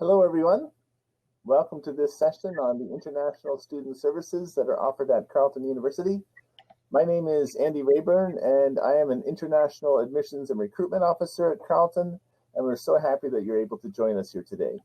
Hello, everyone. Welcome to this session on the international student services that are offered at Carleton University. My name is Andy Rayburn, and I am an international admissions and recruitment officer at Carleton, and we're so happy that you're able to join us here today.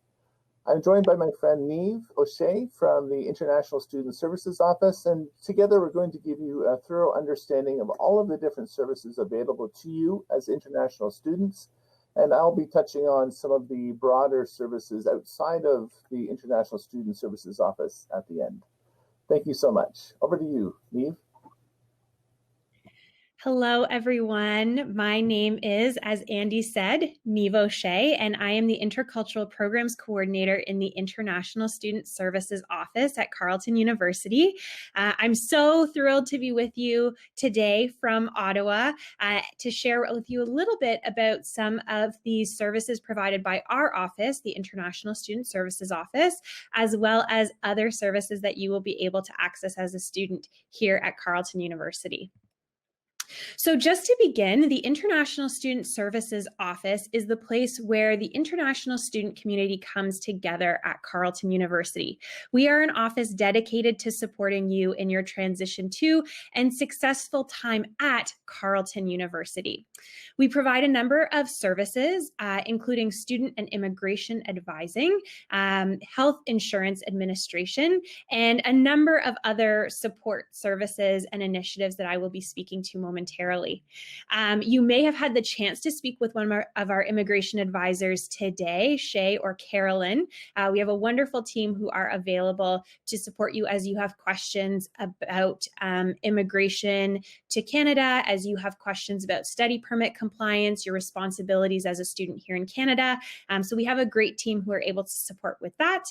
I'm joined by my friend Niamh O'Shea from the International Student Services Office, and together we're going to give you a thorough understanding of all of the different services available to you as international students. And I'll be touching on some of the broader services outside of the International Student Services Office at the end. Thank you so much. Over to you, Niamh. Hello, everyone. My name is, as Andy said, Niamh O'Shea, and I am the Intercultural Programs Coordinator in the International Student Services Office at Carleton University. I'm so thrilled to be with you today from Ottawa to share with you a little bit about some of the services provided by our office, the International Student Services Office, as well as other services that you will be able to access as a student here at Carleton University. So just to begin, the International Student Services Office is the place where the international student community comes together at Carleton University. We are an office dedicated to supporting you in your transition to and successful time at Carleton University. We provide a number of services, including student and immigration advising, health insurance administration, and a number of other support services and initiatives that I will be speaking to momentarily. You may have had the chance to speak with one of our immigration advisors today, Shay or Carleton. We have a wonderful team who are available to support you as you have questions about immigration to Canada, as you have questions about study permit compliance, your responsibilities as a student here in Canada. So we have a great team who are able to support with that.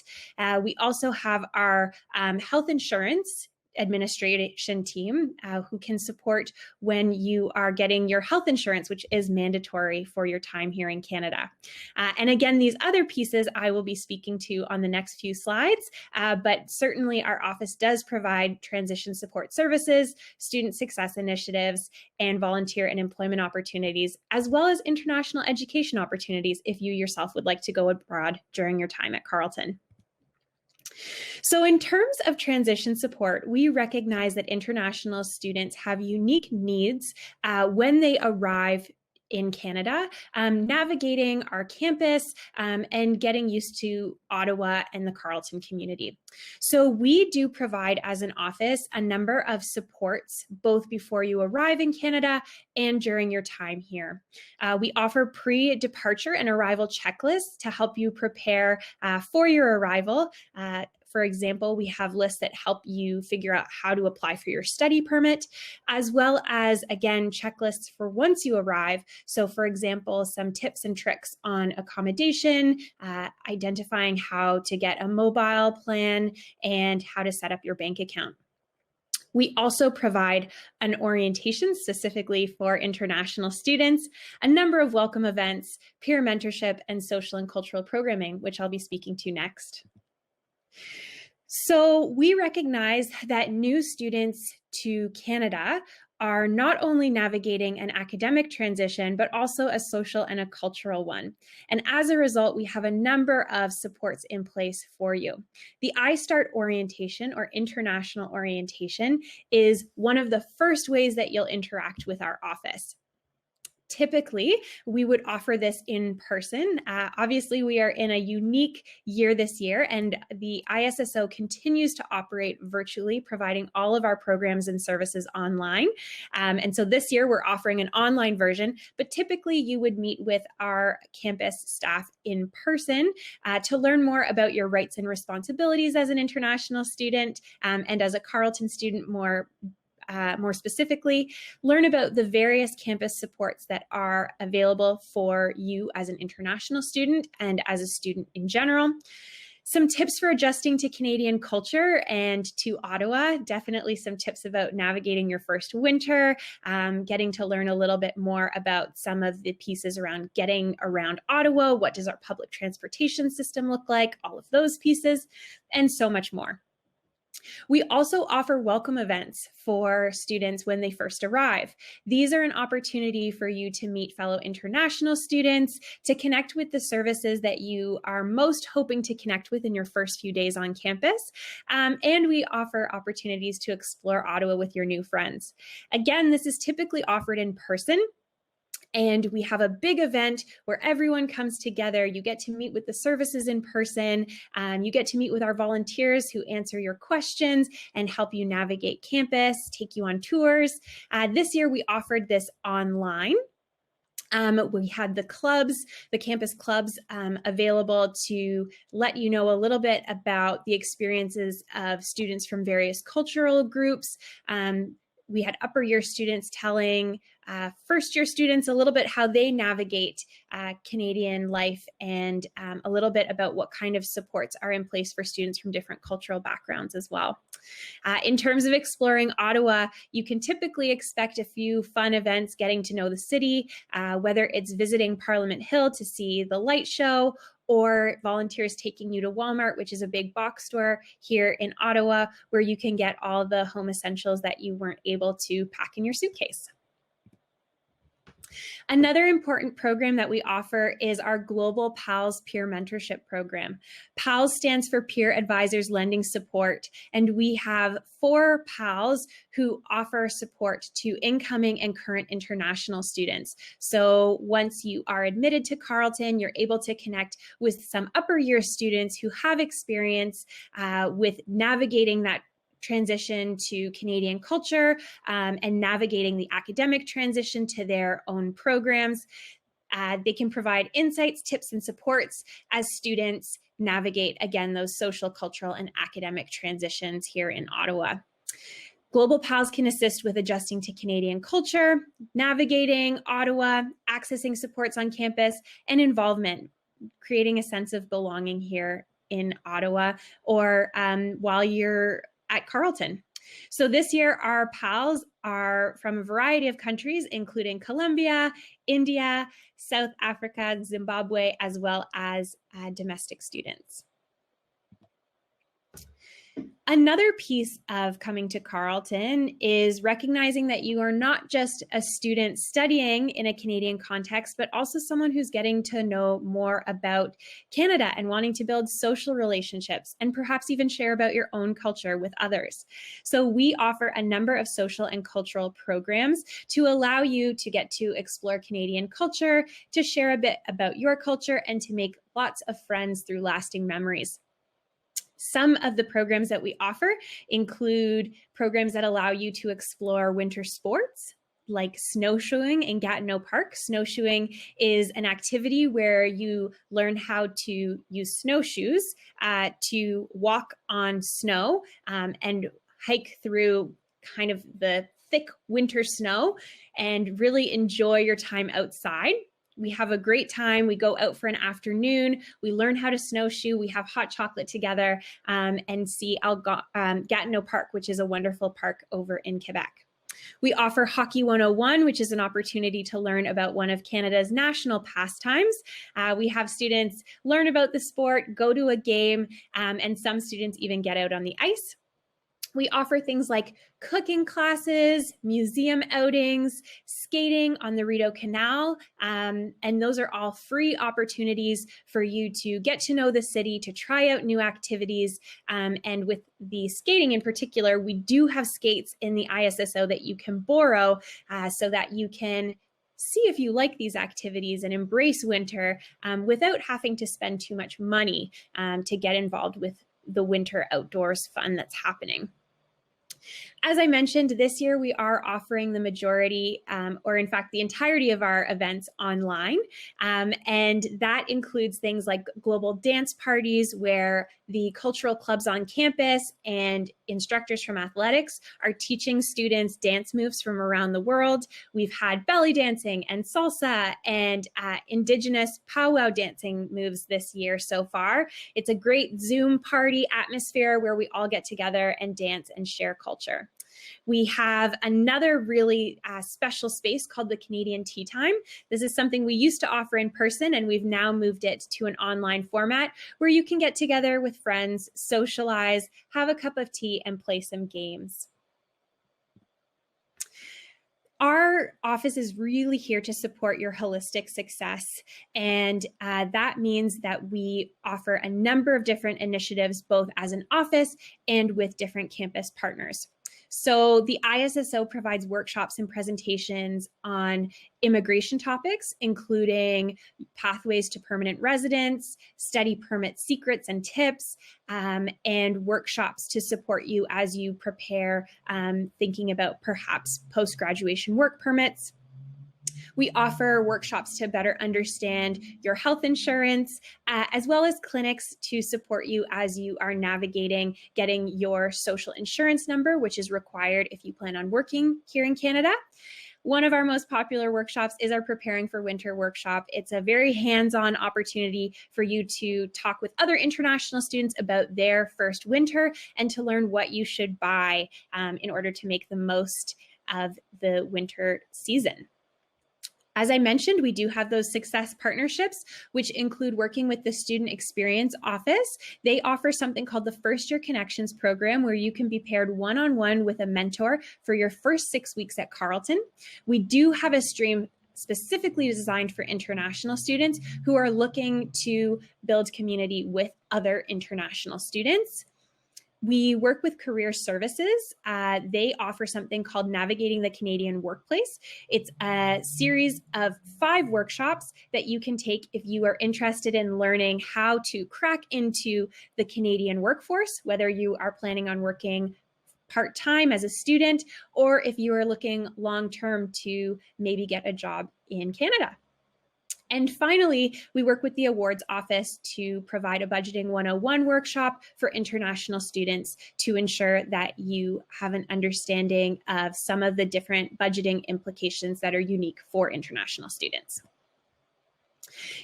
We also have our health insurance administration team who can support when you are getting your health insurance, which is mandatory for your time here in Canada. And again, these other pieces I will be speaking to on the next few slides, but certainly our office does provide transition support services, student success initiatives, and volunteer and employment opportunities, as well as international education opportunities if you yourself would like to go abroad during your time at Carleton. So in terms of transition support, we recognize that international students have unique needs when they arrive in Canada, navigating our campus and getting used to Ottawa and the Carleton community. So we do provide as an office a number of supports both before you arrive in Canada and during your time here. We offer pre-departure and arrival checklists to help you prepare for your arrival. For example, we have lists that help you figure out how to apply for your study permit, as well as, again, checklists for once you arrive. So for example, some tips and tricks on accommodation, identifying how to get a mobile plan, and how to set up your bank account. We also provide an orientation specifically for international students, a number of welcome events, peer mentorship, and social and cultural programming, which I'll be speaking to next. So we recognize that new students to Canada are not only navigating an academic transition, but also a social and a cultural one. And as a result, we have a number of supports in place for you. The iStart orientation or international orientation is one of the first ways that you'll interact with our office. Typically, we would offer this in person. Obviously, we are in a unique year this year, and the ISSO continues to operate virtually, providing all of our programs and services online. And so this year, we're offering an online version, but typically you would meet with our campus staff in person to learn more about your rights and responsibilities as an international student and as a Carleton student more specifically, learn about the various campus supports that are available for you as an international student and as a student in general. Some tips for adjusting to Canadian culture and to Ottawa, definitely some tips about navigating your first winter, getting to learn a little bit more about some of the pieces around getting around Ottawa, what does our public transportation system look like, all of those pieces, and so much more. We also offer welcome events for students when they first arrive. These are an opportunity for you to meet fellow international students, to connect with the services that you are most hoping to connect with in your first few days on campus. And we offer opportunities to explore Ottawa with your new friends. Again, this is typically offered in person. And we have a big event where everyone comes together. You get to meet with the services in person. You get to meet with our volunteers who answer your questions and help you navigate campus, take you on tours. This year, we offered this online. We had the clubs, the campus clubs, available to let you know a little bit about the experiences of students from various cultural groups. We had upper year students telling first year students a little bit how they navigate Canadian life, and a little bit about what kind of supports are in place for students from different cultural backgrounds as well. In terms of exploring Ottawa, you can typically expect a few fun events getting to know the city, whether it's visiting Parliament Hill to see the light show, or volunteers taking you to Walmart, which is a big box store here in Ottawa, where you can get all the home essentials that you weren't able to pack in your suitcase. Another important program that we offer is our Global PALS Peer Mentorship Program. PALS stands for Peer Advisors Lending Support, and we have 4 PALS who offer support to incoming and current international students. So once you are admitted to Carleton, you're able to connect with some upper year students who have experience with navigating that transition to Canadian culture, and navigating the academic transition to their own programs. They can provide insights, tips, and supports as students navigate, again, those social, cultural, and academic transitions here in Ottawa. Global PALS can assist with adjusting to Canadian culture, navigating Ottawa, accessing supports on campus, and involvement, creating a sense of belonging here in Ottawa, or while you're at Carleton. So this year, our PALs are from a variety of countries, including Colombia, India, South Africa, Zimbabwe, as well as domestic students. Another piece of coming to Carleton is recognizing that you are not just a student studying in a Canadian context, but also someone who's getting to know more about Canada and wanting to build social relationships and perhaps even share about your own culture with others. So we offer a number of social and cultural programs to allow you to get to explore Canadian culture, to share a bit about your culture, and to make lots of friends through lasting memories. Some of the programs that we offer include programs that allow you to explore winter sports, like snowshoeing in Gatineau Park. Snowshoeing is an activity where you learn how to use snowshoes to walk on snow and hike through kind of the thick winter snow and really enjoy your time outside. We have a great time. We go out for an afternoon. We learn how to snowshoe. We have hot chocolate together and see Gatineau Park, which is a wonderful park over in Quebec. We offer Hockey 101, which is an opportunity to learn about one of Canada's national pastimes. We have students learn about the sport, go to a game, and some students even get out on the ice. We offer things like cooking classes, museum outings, skating on the Rideau Canal, and those are all free opportunities for you to get to know the city, to try out new activities. And with the skating in particular, we do have skates in the ISSO that you can borrow so that you can see if you like these activities and embrace winter without having to spend too much money to get involved with the winter outdoors fun that's happening. As I mentioned, this year we are offering the majority, or in fact the entirety of our events online. And that includes things like global dance parties where the cultural clubs on campus and instructors from athletics are teaching students dance moves from around the world. We've had belly dancing and salsa and Indigenous powwow dancing moves this year so far. It's a great Zoom party atmosphere where we all get together and dance and share culture. We have another really special space called the Canadian Tea Time. This is something we used to offer in person, and we've now moved it to an online format where you can get together with friends, socialize, have a cup of tea, and play some games. Our office is really here to support your holistic success, and that means that we offer a number of different initiatives, both as an office and with different campus partners. So the ISSO provides workshops and presentations on immigration topics, including pathways to permanent residence, study permit secrets and tips, and workshops to support you as you prepare thinking about perhaps post-graduation work permits. We offer workshops to better understand your health insurance, as well as clinics to support you as you are navigating getting your social insurance number, which is required if you plan on working here in Canada. One of our most popular workshops is our Preparing for Winter workshop. It's a very hands-on opportunity for you to talk with other international students about their first winter and to learn what you should buy in order to make the most of the winter season. As I mentioned, we do have those success partnerships, which include working with the Student Experience Office. They offer something called the First Year Connections Program, where you can be paired one-on-one with a mentor for your first 6 weeks at Carleton. We do have a stream specifically designed for international students who are looking to build community with other international students. We work with Career Services. They offer something called Navigating the Canadian Workplace. It's a series of 5 workshops that you can take if you are interested in learning how to crack into the Canadian workforce, whether you are planning on working part-time as a student, or if you are looking long-term to maybe get a job in Canada. And finally, we work with the awards office to provide a Budgeting 101 workshop for international students to ensure that you have an understanding of some of the different budgeting implications that are unique for international students.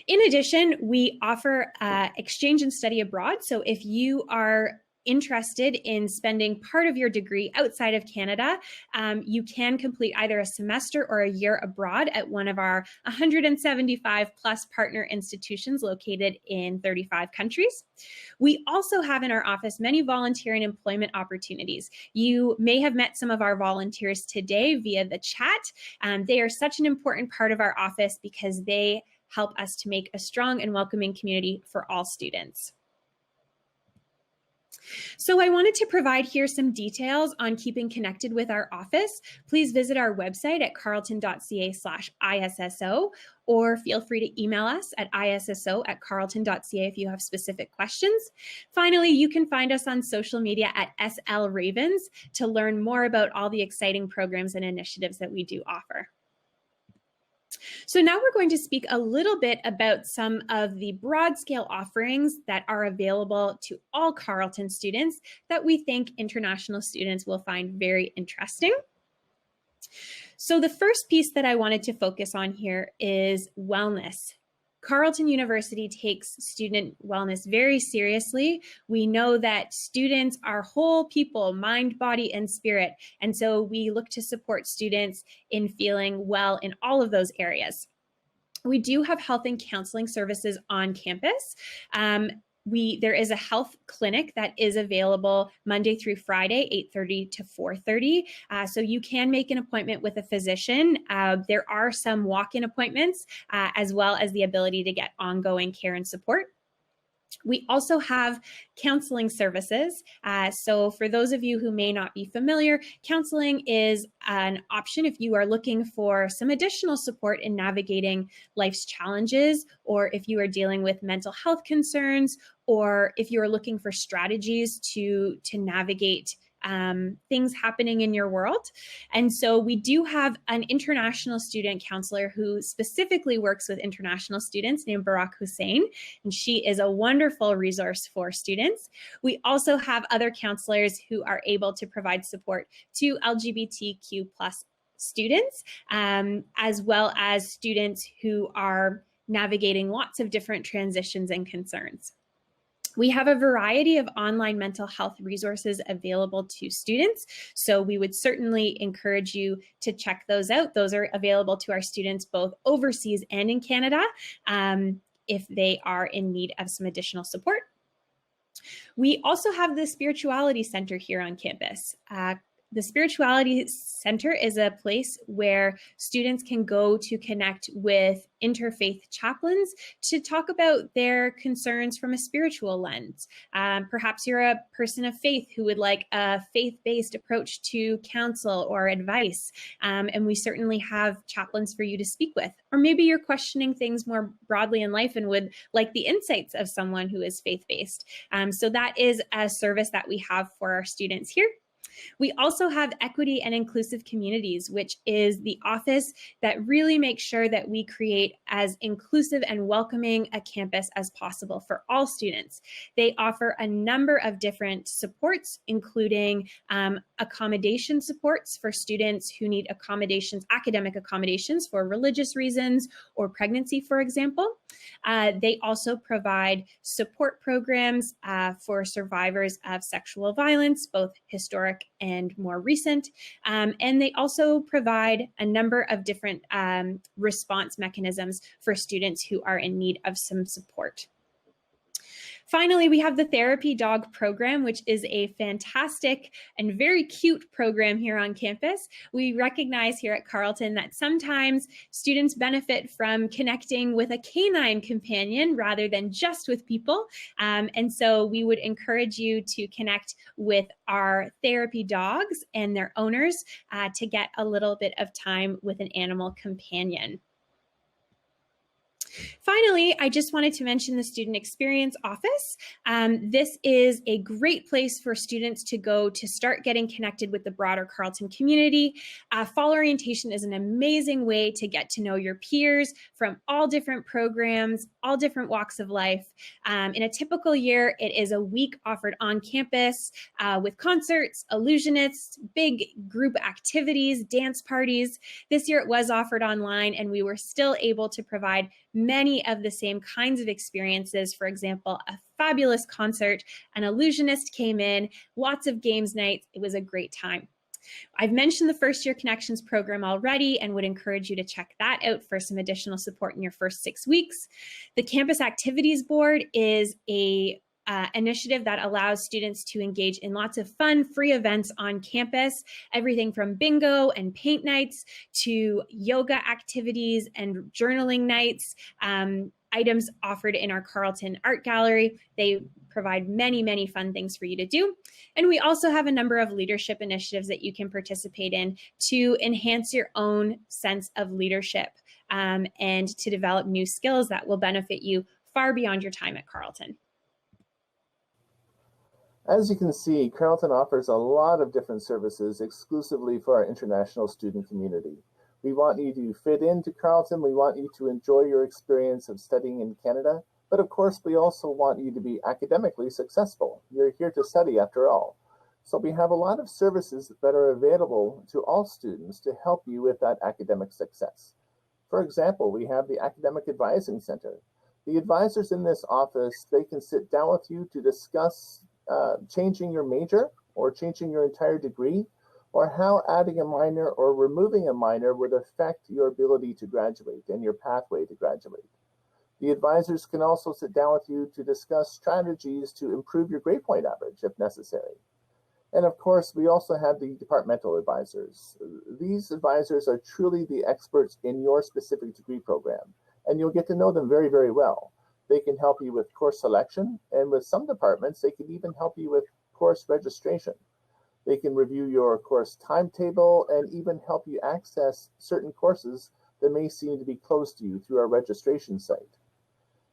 In addition, we offer exchange and study abroad. So if you are interested in spending part of your degree outside of Canada, you can complete either a semester or a year abroad at one of our 175 plus partner institutions located in 35 countries. We also have in our office many volunteer and employment opportunities. You may have met some of our volunteers today via the chat. They are such an important part of our office because they help us to make a strong and welcoming community for all students. So I wanted to provide here some details on keeping connected with our office. Please visit our website at carleton.ca/ISSO, or feel free to email us at ISSO@carleton.ca if you have specific questions. Finally, you can find us on social media at SL Ravens to learn more about all the exciting programs and initiatives that we do offer. So now we're going to speak a little bit about some of the broad scale offerings that are available to all Carleton students that we think international students will find very interesting. So the first piece that I wanted to focus on here is wellness. Carleton University takes student wellness very seriously. We know that students are whole people, mind, body, and spirit. And so we look to support students in feeling well in all of those areas. We do have health and counseling services on campus. There is a health clinic that is available Monday through Friday, 8:30 to 4:30. So you can make an appointment with a physician. There are some walk-in appointments, as well as the ability to get ongoing care and support. We also have counseling services. So for those of you who may not be familiar, counseling is an option if you are looking for some additional support in navigating life's challenges, or if you are dealing with mental health concerns, or if you are looking for strategies to navigate things happening in your world. And so we do have an international student counselor who specifically works with international students named Barak Hussein, and she is a wonderful resource for students. We also have other counselors who are able to provide support to LGBTQ plus students, as well as students who are navigating lots of different transitions and concerns. We have a variety of online mental health resources available to students, so we would certainly encourage you to check those out. Those are available to our students both overseas and in Canada if they are in need of some additional support. We also have the Spirituality Center here on campus. The Spirituality Center is a place where students can go to connect with interfaith chaplains to talk about their concerns from a spiritual lens. Perhaps you're a person of faith who would like a faith-based approach to counsel or advice, and we certainly have chaplains for you to speak with. Or maybe you're questioning things more broadly in life and would like the insights of someone who is faith-based. So that is a service that we have for our students here. We also have Equity and Inclusive Communities, which is the office that really makes sure that we create as inclusive and welcoming a campus as possible for all students. They offer a number of different supports, including accommodation supports for students who need accommodations, academic accommodations for religious reasons or pregnancy, for example. They also provide support programs for survivors of sexual violence, both historic and more recent. And they also provide a number of different response mechanisms for students who are in need of some support. Finally, we have the Therapy Dog program, which is a fantastic and very cute program here on campus. We recognize here at Carleton that sometimes students benefit from connecting with a canine companion rather than just with people. And so we would encourage you to connect with our therapy dogs and their owners to get a little bit of time with an animal companion. Finally, I just wanted to mention the Student Experience Office. This is a great place for students to go to start getting connected with the broader Carleton community. Fall orientation is an amazing way to get to know your peers from all different programs, all different walks of life. In a typical year, it is a week offered on campus with concerts, illusionists, big group activities, dance parties. This year it was offered online, and we were still able to provide many of the same kinds of experiences. For example, a fabulous concert, an illusionist came in, lots of games nights. It was a great time. I've mentioned the First Year Connections program already and would encourage you to check that out for some additional support in your first 6 weeks. The Campus Activities Board is a initiative that allows students to engage in lots of fun, free events on campus, everything from bingo and paint nights to yoga activities and journaling nights, items offered in our Carleton Art Gallery. They provide many, many fun things for you to do. And we also have a number of leadership initiatives that you can participate in to enhance your own sense of leadership and to develop new skills that will benefit you far beyond your time at Carleton. As you can see, Carleton offers a lot of different services exclusively for our international student community. We want you to fit into Carleton. We want you to enjoy your experience of studying in Canada. But of course, we also want you to be academically successful. You're here to study after all. So we have a lot of services that are available to all students to help you with that academic success. For example, we have the Academic Advising Center. The advisors in this office, they can sit down with you to discuss changing your major or changing your entire degree, or how adding a minor or removing a minor would affect your ability to graduate and your pathway to graduate. The advisors can also sit down with you to discuss strategies to improve your grade point average if necessary. And of course, we also have the departmental advisors. These advisors are truly the experts in your specific degree program, and you'll get to know them very, very well. They can help you with course selection, and with some departments, they can even help you with course registration. They can review your course timetable and even help you access certain courses that may seem to be closed to you through our registration site.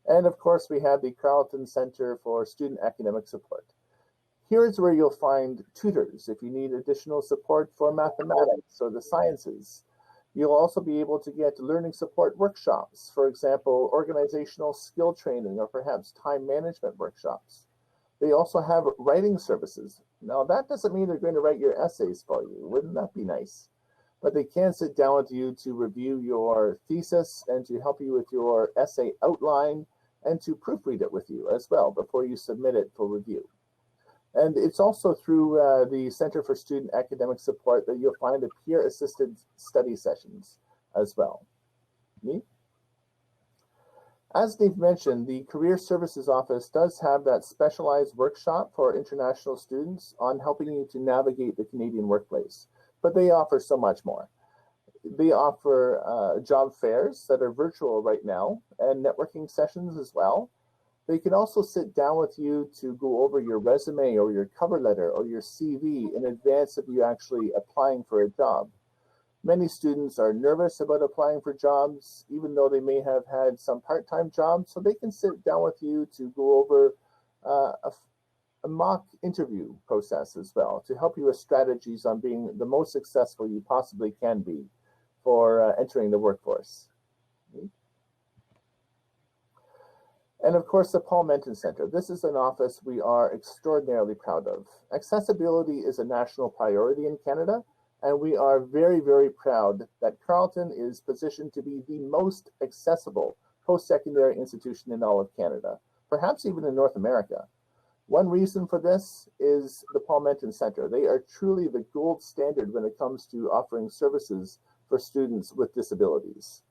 And of course, we have the Carleton Center for Student Academic Support. Here is where you'll find tutors if you need additional support for mathematics or the sciences. You'll also be able to get learning support workshops, for example, organizational skill training or perhaps time management workshops. They also have writing services. Now, that doesn't mean they're going to write your essays for you. Wouldn't that be nice? But they can sit down with you to review your thesis and to help you with your essay outline and to proofread it with you as well before you submit it for review. And it's also through the Center for Student Academic Support that you'll find the peer-assisted study sessions as well. Niamh? As Niamh mentioned, the Career Services Office does have that specialized workshop for international students on helping you to navigate the Canadian workplace, but they offer so much more. They offer job fairs that are virtual right now and networking sessions as well. They can also sit down with you to go over your resume or your cover letter or your CV in advance of you actually applying for a job. Many students are nervous about applying for jobs, even though they may have had some part-time jobs, so they can sit down with you to go over a mock interview process as well to help you with strategies on being the most successful you possibly can be for entering the workforce. And of course, the Paul Menton Center. This is an office we are extraordinarily proud of. Accessibility is a national priority in Canada, and we are very, very proud that Carleton is positioned to be the most accessible post-secondary institution in all of Canada, perhaps even in North America. One reason for this is the Paul Menton Center. They are truly the gold standard when it comes to offering services for students with disabilities.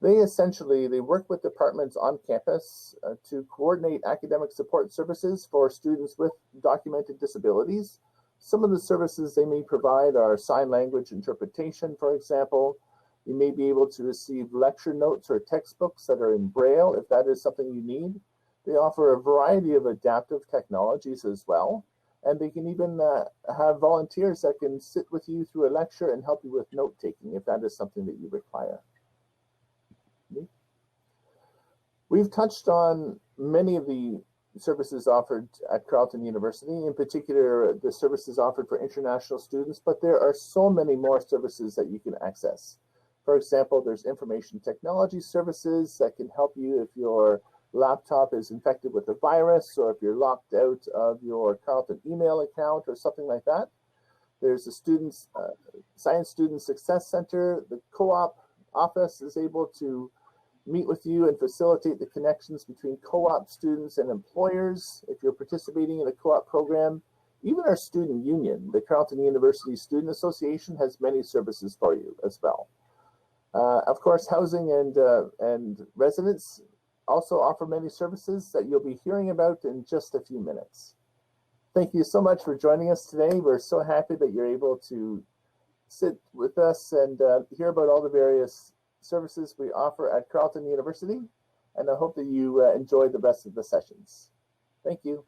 They work with departments on campus to coordinate academic support services for students with documented disabilities. Some of the services they may provide are sign language interpretation, for example. You may be able to receive lecture notes or textbooks that are in Braille if that is something you need. They offer a variety of adaptive technologies as well. And they can even have volunteers that can sit with you through a lecture and help you with note-taking if that is something that you require. We've touched on many of the services offered at Carleton University, in particular the services offered for international students, but there are so many more services that you can access. For example, there's information technology services that can help you if your laptop is infected with a virus or if you're locked out of your Carleton email account or something like that. There's the Science Student Success Center. The co-op office is able to meet with you and facilitate the connections between co-op students and employers if you're participating in a co-op program. Even our student union, the Carleton University Student Association, has many services for you as well. Of course, housing and residence also offer many services that you'll be hearing about in just a few minutes. Thank you so much for joining us today. We're so happy that you're able to sit with us and hear about all the various services we offer at Carleton University, and I hope that you enjoy the rest of the sessions. Thank you.